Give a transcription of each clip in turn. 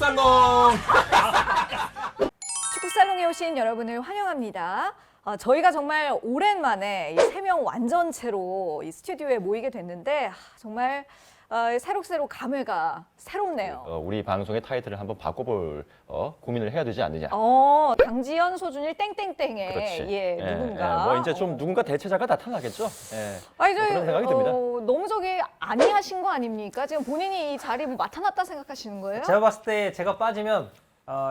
축구살롱. 축구살롱에 오신 여러분을 환영합니다. 저희가 정말 오랜만에 이 3명 완전체로 이 스튜디오에 모이게 됐는데 정말 새록새록 감회가 새롭네요. 우리 방송의 타이틀을 한번 바꿔볼 고민을 해야 되지 않느냐. 강지연, 소준일 땡땡땡의 그렇지. 예, 누군가. 뭐 이제 좀 누군가 대체자가 나타나겠죠. 예. 아니, 뭐 그런 생각이 듭니다. 너무 저기 아니하신 거 아닙니까? 지금 본인이 이 자리 뭐 맡아놨다 생각하시는 거예요? 제가 봤을 때 제가 빠지면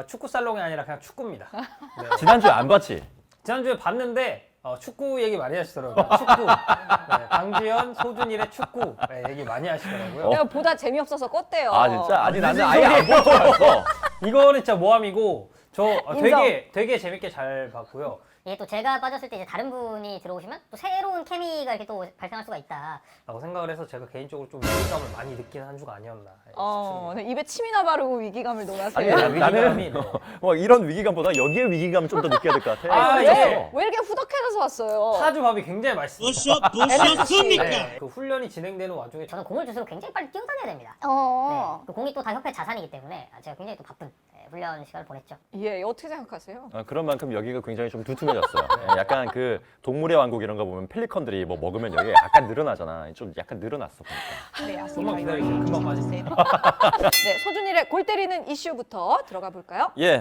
축구살롱이 아니라 그냥 축구입니다. 네. 지난주에 안 봤지? 지난주에 봤는데 축구 얘기 많이 하시더라고요. 축구. 네, 강지연, 소준일의 축구 얘기 많이 하시더라고요. 내가 보다 재미없어서 껐대요. 아 진짜? 아니 나는 아예 안 볼 줄 알았어. 이거는 진짜 모함이고 저 인정. 되게 재밌게 잘 봤고요. 이게 또 제가 빠졌을 때 이제 다른 분이 들어오시면 또 새로운 케미가 이렇게 또 발생할 수가 있다. 라고 생각을 해서 제가 개인적으로 좀 위기감을 많이 느끼는 한 주가 아니었나 싶습니다. 네, 입에 침이나 바르고 위기감을 아니 논하세요. 나는 위기감이, 네. 뭐 이런 위기감보다 여기에 위기감 좀 더 느껴야 될 것 같아. 아, 왜, 예. 왜 이렇게 후덕해져서 왔어요? 사주 밥이 굉장히 맛있습니다. 무엇이었습니까? 네, 그 훈련이 진행되는 와중에 저는 공을 줄수록 굉장히 빨리 뛰어다녀야 됩니다. 어. 네, 그 공이 또 다 협회 자산이기 때문에 제가 굉장히 또 바쁜 훈련 시간을 보냈죠. 예, 어떻게 생각하세요? 그런 만큼 여기가 굉장히 좀 두툼해졌어요. 약간 그 동물의 왕국 이런 거 보면 펠리컨들이 뭐 먹으면 여기가 약간 늘어나잖아. 좀 약간 늘어났어 보니까. 네, 좀만 기다리세요. 금방 빠지세요. 네, 소준일의 골 때리는 이슈부터 들어가 볼까요? 예,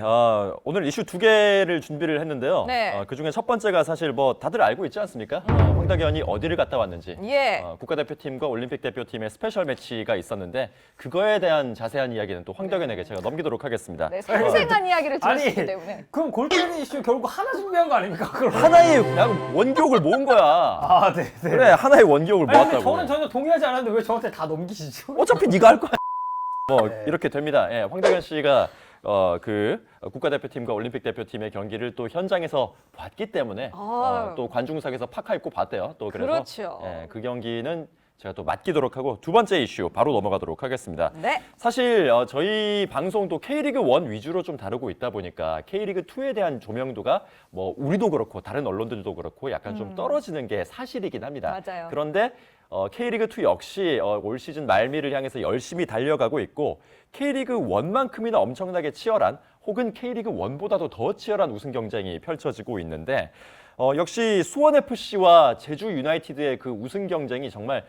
오늘 이슈 2개를 준비를 했는데요. 네. 그 중에 첫 번째가 사실 뭐 다들 알고 있지 않습니까? 황덕연이 어디를 갔다 왔는지. 예. 국가대표팀과 올림픽 대표팀의 스페셜 매치가 있었는데 그거에 대한 자세한 이야기는 또 황덕연에게 제가 넘기도록 하겠습니다. 네, 생생한 이야기를 아니, 들었기 때문에. 그럼 골대는 이슈 결국 하나 준비한 거 아닙니까? 그걸 하나의 그냥 원기옥을 모은 거야. 아, 네, 네. 그래, 하나의 원기옥을 아니, 근데 모았다고. 저는 전혀 동의하지 않았는데 왜 저한테 다 넘기시죠? 어차피 네가 할 거야. 뭐 네. 이렇게 됩니다. 예, 황덕연 씨가 국가대표팀과 올림픽 대표팀의 경기를 또 현장에서 봤기 때문에 또 관중석에서 파카 입고 봤대요. 또 그래서 그렇죠. 예, 그 경기는 제가 또 맡기도록 하고 두 번째 이슈 바로 넘어가도록 하겠습니다. 네. 사실 저희 방송도 K리그 1 위주로 좀 다루고 있다 보니까 K리그 2에 대한 조명도가 뭐 우리도 그렇고 다른 언론들도 그렇고 약간 좀 떨어지는 게 사실이긴 합니다. 맞아요. 그런데 K리그 2 역시 올 시즌 말미를 향해서 열심히 달려가고 있고 K리그 1만큼이나 엄청나게 치열한 혹은 K리그 1보다도 더 치열한 우승 경쟁이 펼쳐지고 있는데 역시 수원FC와 제주 유나이티드의 그 우승 경쟁이 정말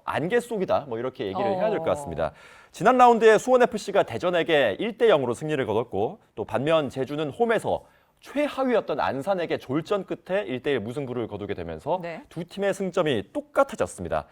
안개 속이다 뭐 이렇게 얘기를 해야 될 것 같습니다. 지난 라운드에 수원FC가 대전에게 1대0으로 승리를 거뒀고 또 반면 제주는 홈에서 최하위였던 안산에게 졸전 끝에 1대1 무승부를 거두게 되면서 네. 두 팀의 승점이 똑같아졌습니다.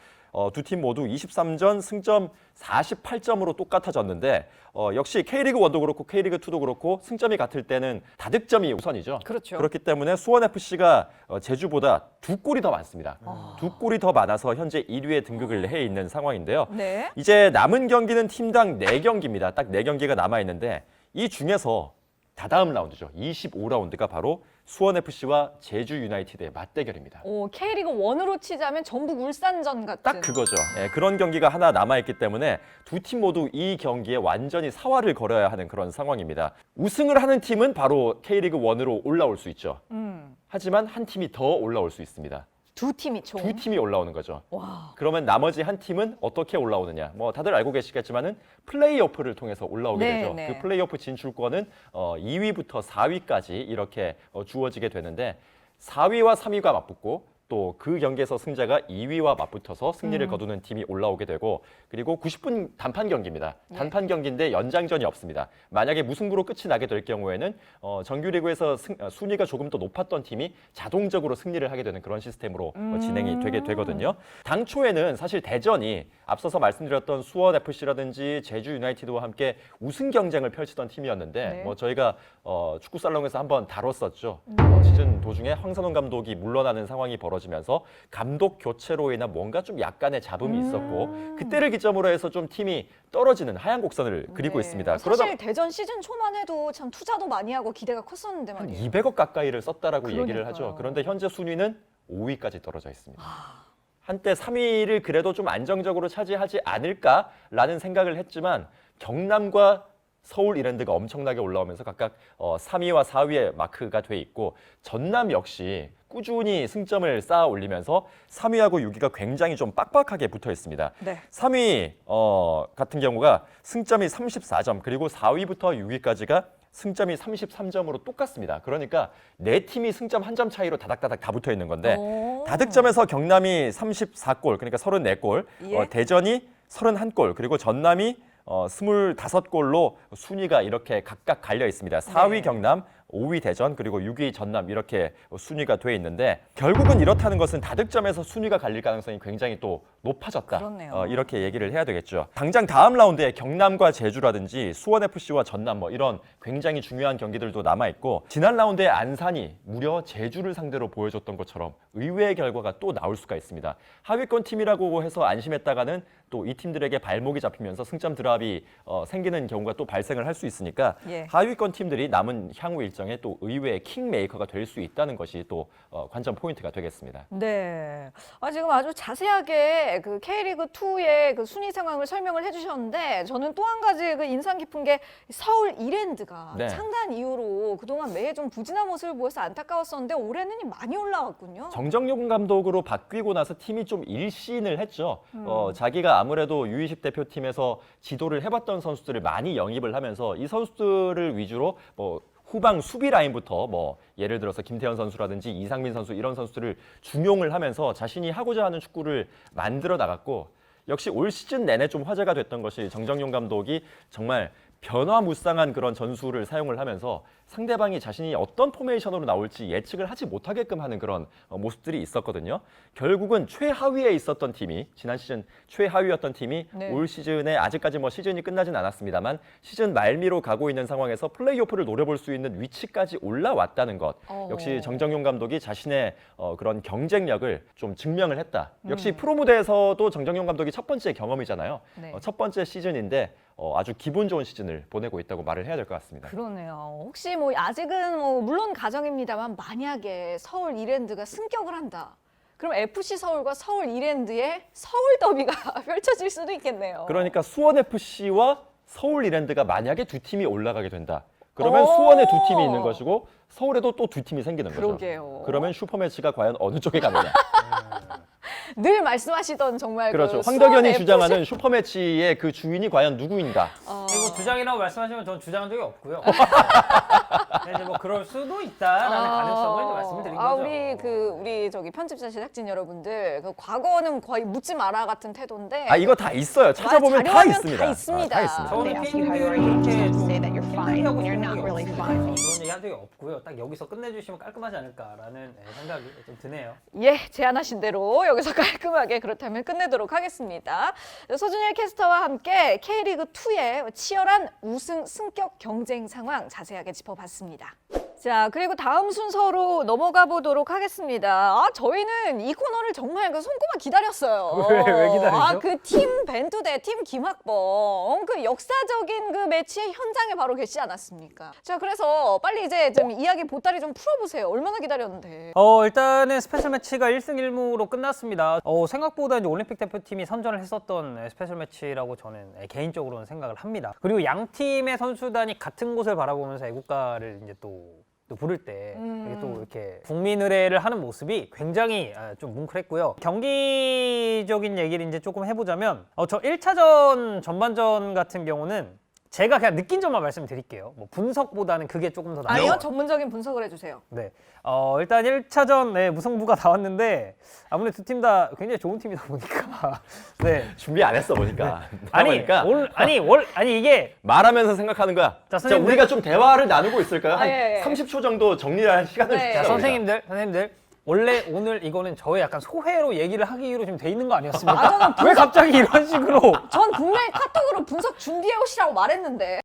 두 팀 모두 23전 승점 48점으로 똑같아졌는데 역시 K리그 1도 그렇고 K리그 2도 그렇고 승점이 같을 때는 다득점이 우선이죠. 그렇죠. 그렇기 때문에 수원FC가 제주보다 2골이 더 많습니다. 2골이 더 많아서 현재 1위에 등극을 해 있는 상황인데요. 네. 이제 남은 경기는 팀당 4경기입니다. 딱 4경기가 남아 있는데 이 중에서 다다음 라운드죠. 25라운드가 바로 수원FC와 제주 유나이티드의 맞대결입니다. K리그 1으로 치자면 전북 울산전 같은. 딱 그거죠. 예, 그런 경기가 하나 남아있기 때문에 두 팀 모두 이 경기에 완전히 사활을 걸어야 하는 그런 상황입니다. 우승을 하는 팀은 바로 K리그 1으로 올라올 수 있죠. 하지만 한 팀이 더 올라올 수 있습니다. 두 팀이 총. 두 팀이 올라오는 거죠. 와. 그러면 나머지 한 팀은 어떻게 올라오느냐? 뭐 다들 알고 계시겠지만은 플레이오프를 통해서 올라오게 네, 되죠. 네. 그 플레이오프 진출권은 2위부터 4위까지 이렇게 주어지게 되는데 4위와 3위가 맞붙고 또 그 경기에서 승자가 2위와 맞붙어서 승리를 거두는 팀이 올라오게 되고 그리고 90분 단판 경기입니다. 단판 경기인데 연장전이 없습니다. 만약에 무승부로 끝이 나게 될 경우에는 정규리그에서 순위가 조금 더 높았던 팀이 자동적으로 승리를 하게 되는 그런 시스템으로 진행이 되게 되거든요. 당초에는 사실 대전이 앞서서 말씀드렸던 수원FC라든지 제주 유나이티드와 함께 우승 경쟁을 펼치던 팀이었는데 네. 뭐 저희가 축구 살롱에서 한번 다뤘었죠. 시즌 도중에 황선홍 감독이 물러나는 상황이 벌어지면서 감독 교체로 인한 뭔가 좀 약간의 잡음이 있었고 그때를 기점으로 해서 좀 팀이 떨어지는 하얀 곡선을 그리고 네. 있습니다. 사실 대전 시즌 초만 해도 참 투자도 많이 하고 기대가 컸었는데 한 말이에요. 200억 가까이를 썼다라고 얘기를 그러니까요. 하죠. 그런데 현재 순위는 5위까지 떨어져 있습니다. 한때 3위를 그래도 좀 안정적으로 차지하지 않을까라는 생각을 했지만 경남과 서울 이랜드가 엄청나게 올라오면서 각각 3위와 4위에 마크가 돼 있고 전남 역시 꾸준히 승점을 쌓아 올리면서 3위하고 6위가 굉장히 좀 빡빡하게 붙어 있습니다. 네. 3위 같은 경우가 승점이 34점 그리고 4위부터 6위까지가 승점이 33점으로 똑같습니다. 그러니까 네 팀이 승점 한 점 차이로 다닥다닥 다 붙어 있는 건데 오. 다득점에서 경남이 34골 그러니까 34골, 예. 대전이 31골 그리고 전남이 25골로 순위가 이렇게 각각 갈려 있습니다. 4위 네. 경남, 5위 대전 그리고 6위 전남 이렇게 순위가 돼 있는데 결국은 이렇다는 것은 다득점에서 순위가 갈릴 가능성이 굉장히 또 높아졌다. 그렇네요. 이렇게 얘기를 해야 되겠죠. 당장 다음 라운드에 경남과 제주라든지 수원FC와 전남 뭐 이런 굉장히 중요한 경기들도 남아 있고 지난 라운드에 안산이 무려 제주를 상대로 보여줬던 것처럼 의외의 결과가 또 나올 수가 있습니다. 하위권 팀이라고 해서 안심했다가는 또 이 팀들에게 발목이 잡히면서 승점 드랍이 생기는 경우가 또 발생을 할 수 있으니까 예. 하위권 팀들이 남은 향후 일정에 또 의외의 킹메이커가 될 수 있다는 것이 또 관전 포인트가 되겠습니다. 네. 지금 아주 자세하게 그 K리그 2의 그 순위 상황을 설명을 해주셨는데 저는 또 한 가지 그 인상 깊은 게 서울 이랜드가 네. 창단 이후로 그동안 매해 좀 부진한 모습을 보여서 안타까웠었는데 올해는 많이 올라왔군요. 정정용 감독으로 바뀌고 나서 팀이 좀 일신을 했죠. 자기가 아무래도 U20 대표팀에서 지도를 해봤던 선수들을 많이 영입을 하면서 이 선수들을 위주로 뭐 후방 수비 라인부터 뭐 예를 들어서 김태현 선수라든지 이상민 선수 이런 선수들을 중용을 하면서 자신이 하고자 하는 축구를 만들어 나갔고 역시 올 시즌 내내 좀 화제가 됐던 것이 정정용 감독이 정말 변화무쌍한 그런 전술을 사용을 하면서 상대방이 자신이 어떤 포메이션으로 나올지 예측을 하지 못하게끔 하는 그런 모습들이 있었거든요. 결국은 최하위에 있었던 팀이 지난 시즌 최하위였던 팀이 네. 올 시즌에 아직까지 뭐 시즌이 끝나진 않았습니다만 시즌 말미로 가고 있는 상황에서 플레이오프를 노려볼 수 있는 위치까지 올라왔다는 것. 역시 정정용 감독이 자신의 그런 경쟁력을 좀 증명을 했다. 역시 프로 무대에서도 정정용 감독이 첫 번째 경험이잖아요. 네. 첫 번째 시즌인데 아주 기분 좋은 시즌을 보내고 있다고 말을 해야 될 것 같습니다. 그러네요. 혹시 뭐 아직은 뭐 물론 가정입니다만 만약에 서울 이랜드가 승격을 한다. 그럼 FC 서울과 서울 이랜드의 서울 더비가 펼쳐질 수도 있겠네요. 그러니까 수원FC와 서울 이랜드가 만약에 두 팀이 올라가게 된다. 그러면 오! 수원에 두 팀이 있는 것이고 서울에도 또 두 팀이 생기는 거죠. 그러게요. 그러면 슈퍼매치가 과연 어느 쪽에 가느냐. 늘 말씀하시던 정말 그렇죠. 그 황덕연이 수원 FC 주장하는 슈퍼매치의 그 주인이 과연 누구인가. 이거 주장이라고 말씀하시면 전 주장한 적이 없고요. 이제 뭐 그럴 수도 있다라는 가능성을 이제 말씀드린 거죠. 우리 저기 편집자 제작진 여러분들 그 과거는 거의 묻지 마라 같은 태도인데 이거 다 있어요. 찾아보면 다 자료하면 있습니다. 다 있습니다. 다 있습니다. 저는 They ask you how you are, 팬들이 you 그렇게 just 좀 say that you're fine 힘들다고 when you're 생각이 not really 없습니다. fine. 그런 얘기 한 적이 없고요. 딱 여기서 끝내주시면 깔끔하지 않을까라는 생각이 좀 드네요. 예, 제안하신 대로 여기서 깔끔하게 그렇다면 끝내도록 하겠습니다. 서준일 캐스터와 함께 K리그 2의 치열한 우승 승격 경쟁 상황 자세하게 짚어봤습니다. 자, 그리고 다음 순서로 넘어가 보도록 하겠습니다. 저희는 이 코너를 정말 그 손꼽아 기다렸어요. 왜 기다리죠? 그 팀 벤투 대 팀 김학범, 그 역사적인 그 매치의 현장에 바로 계시지 않았습니까? 자, 그래서 빨리 이제 좀 이야기 보따리 좀 풀어보세요. 얼마나 기다렸는데. 일단은 스페셜 매치가 1승 1무로 끝났습니다. 생각보다 이제 올림픽 대표팀이 선전을 했었던 스페셜 매치라고 저는 개인적으로는 생각을 합니다. 그리고 양 팀의 선수단이 같은 곳을 바라보면서 애국가를 이제 또 부를 때 이게 또 이렇게 국민 의례를 하는 모습이 굉장히 좀 뭉클했고요. 경기적인 얘기를 이제 조금 해보자면 저 1차전 전반전 같은 경우는 제가 그냥 느낀 점만 말씀드릴게요. 뭐 분석보다는 그게 조금 더 나아요. 아니요, 전문적인 분석을 해주세요. 네. 일단 1차전 무승부가 나왔는데 아무래도 두 팀 다 굉장히 좋은 팀이다 보니까 네. 준비 안 했어 보니까. 아니, 그러니까 이게 말하면서 생각하는 거야. 자, 자, 선생님들. 우리가 좀 대화를 나누고 있을까요? 한 예. 30초 정도 정리를 할 시간을 네. 주자. 자, 우리가. 선생님들 원래 오늘 이거는 저의 약간 소회로 얘기를 하기로 지금 돼 있는 거 아니었습니까? 저는 왜 갑자기 이런 식으로? 전 분명히 카톡으로 분석 준비해 오시라고 말했는데.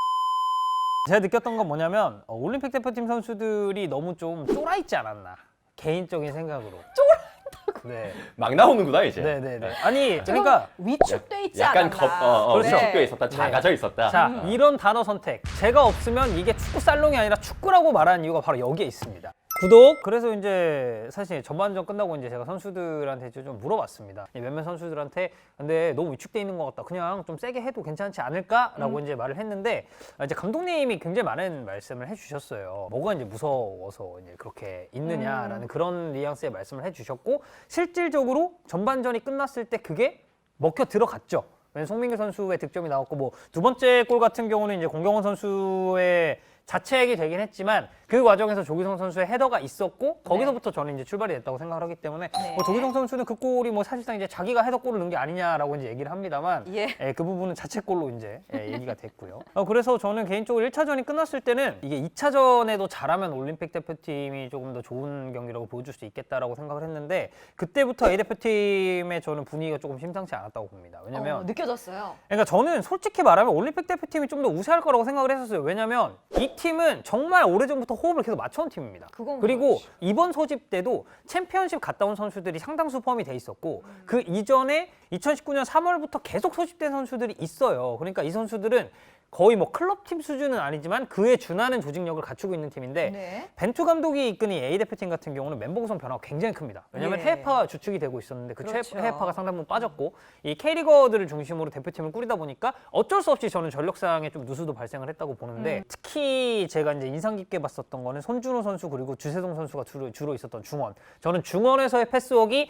제가 느꼈던 건 뭐냐면 올림픽 대표팀 선수들이 너무 좀 쫄아 있지 않았나 개인적인 생각으로. 쫄아있다고? 네, 막 나오는구나 이제. 네. 아니 그러니까 위축돼 있지 약간 않았나. 그렇죠. 위축돼 있었다, 작아져 있었다. 자 이런 단어 선택 제가 없으면 이게 축구 살롱이 아니라 축구라고 말하는 이유가 바로 여기에 있습니다. 구독. 그래서 이제 사실 전반전 끝나고 이제 제가 선수들한테 이제 좀 물어봤습니다. 몇몇 선수들한테 근데 너무 위축돼 있는 것 같다. 그냥 좀 세게 해도 괜찮지 않을까라고 이제 말을 했는데 이제 감독님이 굉장히 많은 말씀을 해주셨어요. 뭐가 이제 무서워서 이제 그렇게 있느냐라는 그런 뉘앙스의 말씀을 해주셨고 실질적으로 전반전이 끝났을 때 그게 먹혀 들어갔죠. 왜냐면 송민규 선수의 득점이 나왔고 뭐 두 번째 골 같은 경우는 이제 공경원 선수의 자책이 되긴 했지만 그 과정에서 조기성 선수의 헤더가 있었고 거기서부터 저는 이제 출발이 됐다고 생각을 하기 때문에 네. 뭐 조기성 선수는 그 골이 뭐 사실상 이제 자기가 헤더골을 넣은 게 아니냐라고 이제 얘기를 합니다만 예. 그 부분은 자책골로 이제 얘기가 됐고요. 그래서 저는 개인적으로 1차전이 끝났을 때는 이게 2차전에도 잘하면 올림픽 대표팀이 조금 더 좋은 경기라고 보여줄 수 있겠다라고 생각을 했는데 그때부터 A 대표팀의 저는 분위기가 조금 심상치 않았다고 봅니다. 왜냐면 느껴졌어요. 그러니까 저는 솔직히 말하면 올림픽 대표팀이 좀 더 우세할 거라고 생각을 했었어요. 왜냐면 이 팀은 정말 오래전부터 호흡을 계속 맞춰온 팀입니다. 그건 그리고 그렇지. 이번 소집 때도 챔피언십 갔다 온 선수들이 상당수 포함이 돼 있었고 그 이전에 2019년 3월부터 계속 소집된 선수들이 있어요. 그러니까 이 선수들은 거의 뭐 클럽팀 수준은 아니지만 그에 준하는 조직력을 갖추고 있는 팀인데 네. 벤투 감독이 이끄는 A 대표팀 같은 경우는 멤버 구성 변화가 굉장히 큽니다. 왜냐하면 예. 해외파가 주축이 되고 있었는데 그 그렇죠. 해외파가 상당 부분 빠졌고 이 K리거들을 중심으로 대표팀을 꾸리다 보니까 어쩔 수 없이 저는 전력상에 좀 누수도 발생을 했다고 보는데 특히 제가 이제 인상 깊게 봤었던 거는 손준호 선수 그리고 주세동 선수가 주로 있었던 중원. 저는 중원에서의 패스웍이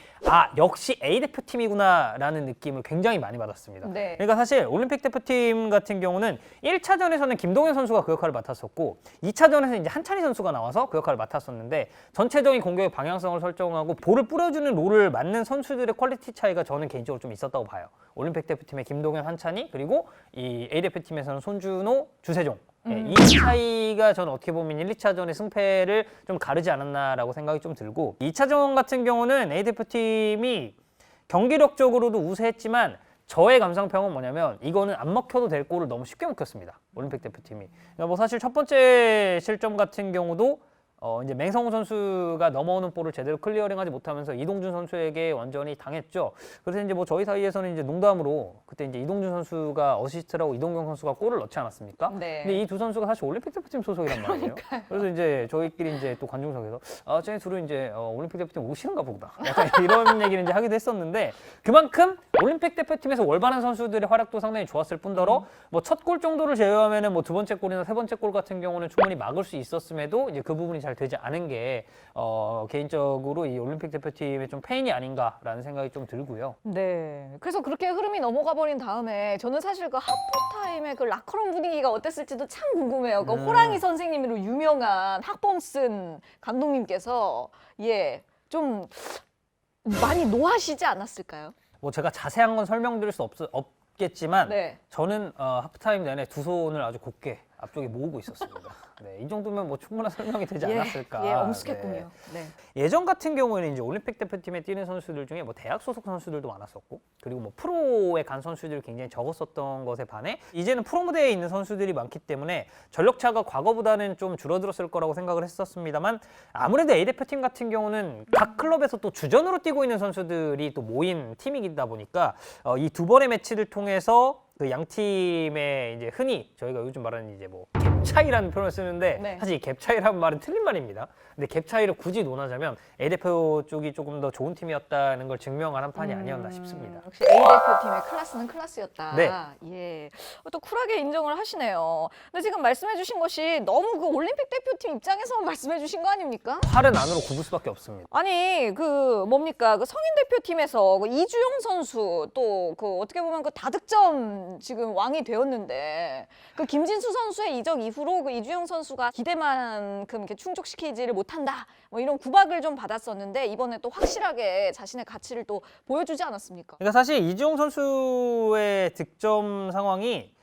역시 A 대표팀이구나라는 느낌을 굉장히 많이 받았습니다. 네. 그러니까 사실 올림픽 대표팀 같은 경우는 1차전에서는 김동현 선수가 그 역할을 맡았었고 2차전에서는 이제 한찬희 선수가 나와서 그 역할을 맡았었는데 전체적인 공격의 방향성을 설정하고 볼을 뿌려주는 롤을 맡는 선수들의 퀄리티 차이가 저는 개인적으로 좀 있었다고 봐요. 올림픽 대표팀의 김동현, 한찬희 그리고 이 A 대표팀에서는 손준호, 주세종 이 차이가 저는 어떻게 보면 1, 2차전의 승패를 좀 가르지 않았나라고 생각이 좀 들고 2차전 같은 경우는 A 대표팀이 경기력적으로도 우세했지만 저의 감상평은 뭐냐면 이거는 안 먹혀도 될 골을 너무 쉽게 먹혔습니다. 올림픽 대표팀이. 그러니까 뭐 사실 첫 번째 실점 같은 경우도 이제 맹성호 선수가 넘어오는 볼을 제대로 클리어링하지 못하면서 이동준 선수에게 완전히 당했죠. 그래서 이제 뭐 저희 사이에서는 이제 농담으로 그때 이제 이동준 선수가 어시스트라고 이동경 선수가 골을 넣지 않았습니까? 네. 근데 이 두 선수가 사실 올림픽 대표팀 소속이란 말이에요. 그래서 이제 저희끼리 이제 또 관중석에서 쟤네 둘은 이제 올림픽 대표팀 오기 싫은가 보다. 약간 이런 얘기를 이제 하기도 했었는데 그만큼 올림픽 대표팀에서 올바른 선수들의 활약도 상당히 좋았을 뿐더러 뭐 첫 골 정도를 제외하면은 뭐 두 번째 골이나 세 번째 골 같은 경우는 충분히 막을 수 있었음에도 이제 그 부분이 잘 되지 않은 게 개인적으로 이 올림픽 대표팀의 좀 페인이 아닌가라는 생각이 좀 들고요. 네. 그래서 그렇게 흐름이 넘어가 버린 다음에 저는 사실 그 하프타임의 그 라커룸 분위기가 어땠을지도 참 궁금해요. 그 호랑이 선생님으로 유명한 학범슨 감독님께서 좀 많이 노하시지 않았을까요? 뭐 제가 자세한 건 설명드릴 수 없겠지만 네. 저는 하프타임 내내 두 손을 아주 곧게 앞쪽에 모으고 있었습니다. 네, 이 정도면 뭐 충분한 설명이 되지 않았을까. 엄숙했군요. 네. 예전 같은 경우에는 이제 올림픽 대표팀에 뛰는 선수들 중에 뭐 대학 소속 선수들도 많았었고 그리고 뭐 프로에 간 선수들이 굉장히 적었었던 것에 반해 이제는 프로 무대에 있는 선수들이 많기 때문에 전력차가 과거보다는 좀 줄어들었을 거라고 생각을 했었습니다만 아무래도 A 대표팀 같은 경우는 각 클럽에서 또 주전으로 뛰고 있는 선수들이 또 모인 팀이다 보니까 이 두 번의 매치를 통해서 그 양 팀의 이제 흔히 저희가 요즘 말하는 이제 뭐 갭 차이라는 표현을 쓰는데 네. 사실 이 갭 차이라는 말은 틀린 말입니다. 근데 갭 차이를 굳이 논하자면 A 대표 쪽이 조금 더 좋은 팀이었다는 걸 증명한 한 판이 아니었나 싶습니다. 역시 A 대표팀의 클래스는 클래스였다. 네. 예. 또 쿨하게 인정을 하시네요. 근데 지금 말씀해주신 것이 너무 그 올림픽 대표팀 입장에서만 말씀해주신 거 아닙니까? 팔은 안으로 굽을 수밖에 없습니다. 아니 그 뭡니까 그 성인 대표팀에서 그 이주영 선수 또 그 어떻게 보면 그 다득점 지금 왕이 되었는데 그 김진수 선수의 이적 이후로 그 이주영 선수가 기대만큼 이렇게 충족시키지를 못한다 뭐 이런 구박을 좀 받았었는데 이번에 또 확실하게 자신의 가치를 또 보여주지 않았습니까? 그러니까 사실 이주영 선수의 득점 상황이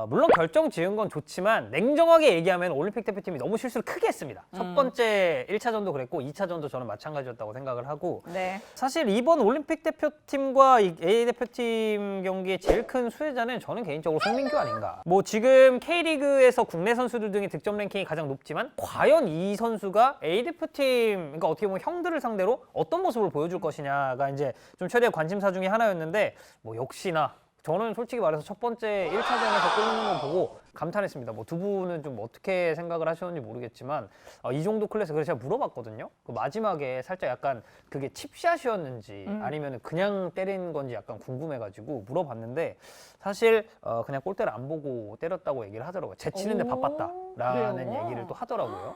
물론 결정 지은 건 좋지만 냉정하게 얘기하면 올림픽 대표팀이 너무 실수를 크게 했습니다. 첫 번째 1차전도 그랬고 2차전도 저는 마찬가지였다고 생각을 하고 네. 사실 이번 올림픽 대표팀과 이 A 대표팀 경기의 제일 큰 수혜자는 저는 개인적으로 송민규 아닌가. 뭐 지금 K리그에서 국내 선수들 중에 득점 랭킹이 가장 높지만 과연 이 선수가 A 대표팀 그러니까 어떻게 보면 형들을 상대로 어떤 모습을 보여줄 것이냐가 이제 좀 최대의 관심사 중에 하나였는데 뭐 역시나 저는 솔직히 말해서 첫 번째 1차전에서 골 넣는 거 보고 감탄했습니다. 뭐 두 분은 좀 어떻게 생각을 하셨는지 모르겠지만 이 정도 클래스 그래서 제가 물어봤거든요. 그 마지막에 살짝 약간 그게 칩샷이었는지 아니면 그냥 때린 건지 약간 궁금해가지고 물어봤는데 사실 그냥 골대를 안 보고 때렸다고 얘기를 하더라고요. 제치는데 오, 바빴다라는 그래요? 얘기를 또 하더라고요.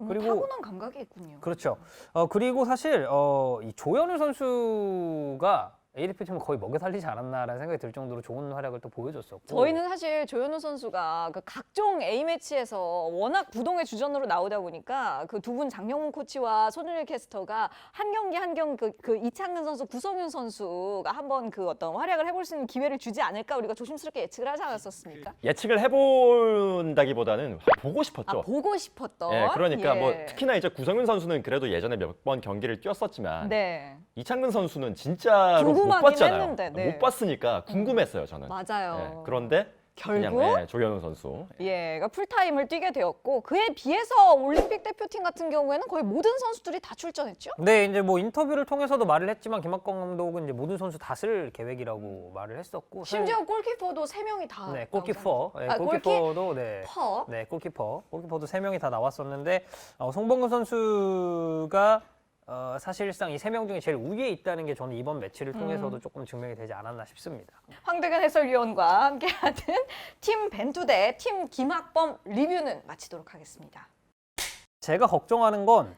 그리고 타고난 감각이 있군요. 그렇죠. 그리고 사실 이 조현우 선수가 ADP 팀을 거의 먹여 살리지 않았나라는 생각이 들 정도로 좋은 활약을 또 보여줬었고. 저희는 사실 조현우 선수가 그 각종 A매치에서 워낙 부동의 주전으로 나오다 보니까 그 두 분 장영문 코치와 손준일 캐스터가 한 경기 한 경기 그 이창근 선수, 구성윤 선수가 한번 그 어떤 활약을 해볼 수 있는 기회를 주지 않을까 우리가 조심스럽게 예측을 하지 않았었습니까? 예측을 해본다기보다는 보고 싶었죠. 보고 싶었던. 예, 그러니까 예. 뭐 특히나 이제 구성윤 선수는 그래도 예전에 몇 번 경기를 뛰었었지만 네. 이창근 선수는 진짜로 못 궁금하긴 봤잖아요. 했는데, 네. 못 봤으니까 궁금했어요, 저는. 맞아요. 예, 그런데 결국? 그냥 조현우 선수. 예, 그러니까 풀타임을 뛰게 되었고 그에 비해서 올림픽 대표팀 같은 경우에는 거의 모든 선수들이 다 출전했죠? 네, 이제 뭐 인터뷰를 통해서도 말을 했지만 김학광 감독은 이제 모든 선수 다 쓸 계획이라고 말을 했었고. 심지어 골키퍼도 3명이 다 네, 골키퍼. 네, 아, 골키퍼도 네. 골키퍼? 네, 골키퍼도 3명이 다 나왔었는데 송범근 선수가 사실상 이 3명 중에 제일 우위에 있다는 게 저는 이번 매치를 통해서도 조금 증명이 되지 않았나 싶습니다. 황대근 해설위원과 함께하는 팀 벤투 대 팀 김학범 리뷰는 마치도록 하겠습니다. 제가 걱정하는 건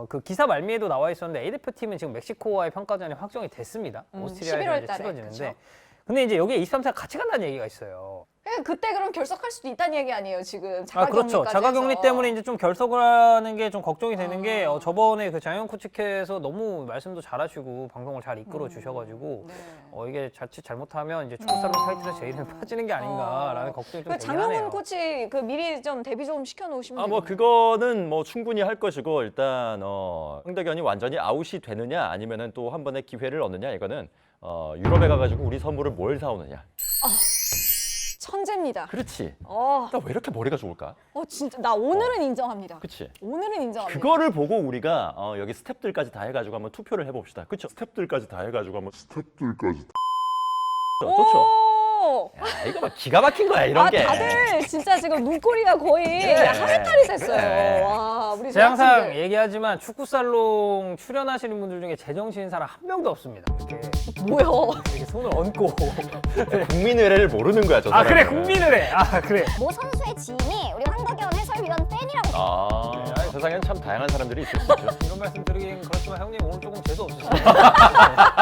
그 기사 말미에도 나와 있었는데 A 대표팀은 지금 멕시코와의 평가전이 확정이 됐습니다. 11월 오스트리아에서 이제 달에, 치러지는데. 그쵸? 근데 이제 여기에 23세가 같이 간다는 얘기가 있어요. 그때 그럼 결석할 수도 있다는 얘기 아니에요, 지금 아, 자가격리까지 그렇죠. 자가격리 해서. 때문에 이제 좀 결석을 하는 게 좀 걱정이 되는 게 저번에 그 장영 코치께서 너무 말씀도 잘하시고 방송을 잘 이끌어 주셔가지고 네. 이게 자칫 잘못하면 이제 축구살롱 타이틀에 제 이름이 빠지는 게 아닌가라는 걱정이 좀 그 되긴 하네요. 장영훈 코치 그 미리 좀 대비 좀 시켜놓으시면 뭐 되겠네요. 그거는 뭐 충분히 할 것이고 일단 황덕현이 완전히 아웃이 되느냐 아니면은 또 한 번의 기회를 얻느냐 이거는 유럽에 가가지고 우리 선물을 뭘 사오느냐. 천재입니다. 그렇지. 어, 나 왜 이렇게 머리가 좋을까? 진짜 나 오늘은 인정합니다. 그렇지. 오늘은 인정합니다. 그거를 보고 우리가 여기 스탭들까지 다 해가지고 한번 투표를 해봅시다. 그렇죠? 스탭들까지 다 해가지고 한번 좋죠. 오! 야, 이거 막 기가 막힌 거야 이런 게. 다들 진짜 지금 눈꼬리가 거의 그래. 하늘탈이 됐어요. 그래. 와, 우리 제가 항상 제작진들. 얘기하지만 축구살롱 출연하시는 분들 중에 제정신인 사람 한 명도 없습니다. 뭐야? 이렇게 손을 얹고 국민의례를 모르는 거야 저 아 사람은. 그래 국민의례 그래 모 선수의 지인이 우리 황덕현 해설위원 팬이라고. 세상엔 참 다양한 사람들이 있을 수 있죠. 이런 말씀 드리긴 그렇지만 형님 오늘 조금 재수 없으시네요.